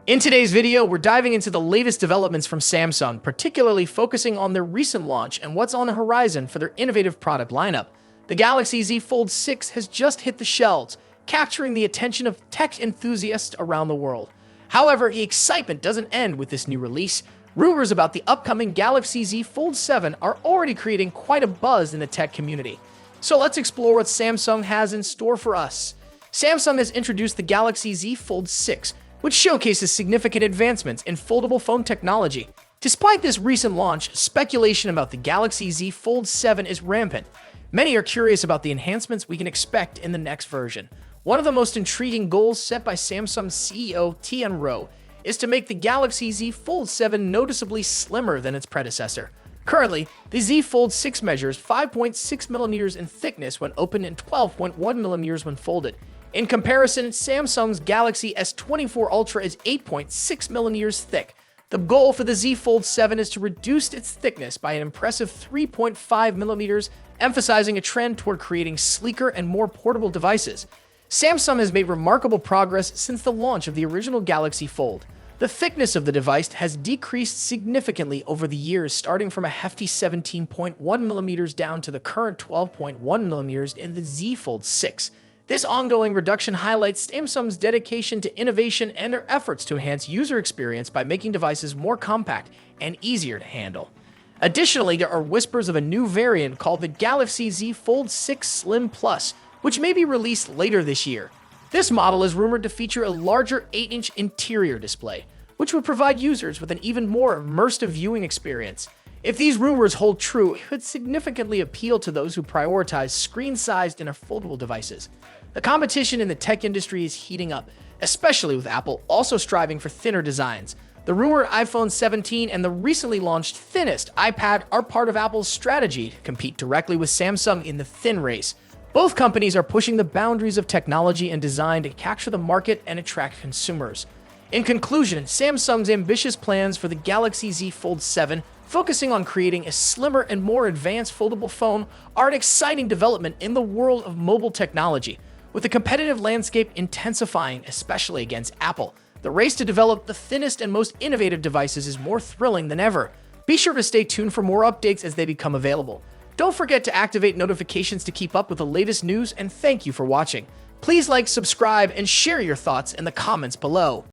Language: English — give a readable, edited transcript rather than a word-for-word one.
In today's video, we're diving into the latest developments from Samsung, particularly focusing on their recent launch and what's on the horizon for their innovative product lineup. The Galaxy Z Fold 6 has just hit the shelves, capturing the attention of tech enthusiasts around the world. However, the excitement doesn't end with this new release. Rumors about the upcoming Galaxy Z Fold 7 are already creating quite a buzz in the tech community. So let's explore what Samsung has in store for us. Samsung has introduced the Galaxy Z Fold 6, which showcases significant advancements in foldable phone technology. Despite this recent launch, speculation about the Galaxy Z Fold 7 is rampant. Many are curious about the enhancements we can expect in the next version. One of the most intriguing goals set by Samsung's CEO Tian Ro is to make the Galaxy Z Fold 7 noticeably slimmer than its predecessor. Currently, the Z Fold 6 measures 5.6mm in thickness when open and 12.1mm when folded. In comparison, Samsung's Galaxy S24 Ultra is 8.6mm thick. The goal for the Z Fold 7 is to reduce its thickness by an impressive 3.5mm, emphasizing a trend toward creating sleeker and more portable devices. Samsung has made remarkable progress since the launch of the original Galaxy Fold. The thickness of the device has decreased significantly over the years, starting from a hefty 17.1mm down to the current 12.1mm in the Z Fold 6. This ongoing reduction highlights Samsung's dedication to innovation and their efforts to enhance user experience by making devices more compact and easier to handle. Additionally, there are whispers of a new variant called the Galaxy Z Fold 6 Slim Plus, which may be released later this year. This model is rumored to feature a larger 8-inch interior display, which would provide users with an even more immersive viewing experience. If these rumors hold true, it could significantly appeal to those who prioritize screen-sized and foldable devices. The competition in the tech industry is heating up, especially with Apple also striving for thinner designs. The rumored iPhone 17 and the recently launched thinnest iPad are part of Apple's strategy to compete directly with Samsung in the thin race. Both companies are pushing the boundaries of technology and design to capture the market and attract consumers. In conclusion, Samsung's ambitious plans for the Galaxy Z Fold 7, focusing on creating a slimmer and more advanced foldable phone, are an exciting development in the world of mobile technology. With the competitive landscape intensifying, especially against Apple, the race to develop the thinnest and most innovative devices is more thrilling than ever. Be sure to stay tuned for more updates as they become available. Don't forget to activate notifications to keep up with the latest news, and thank you for watching. Please like, subscribe, and share your thoughts in the comments below.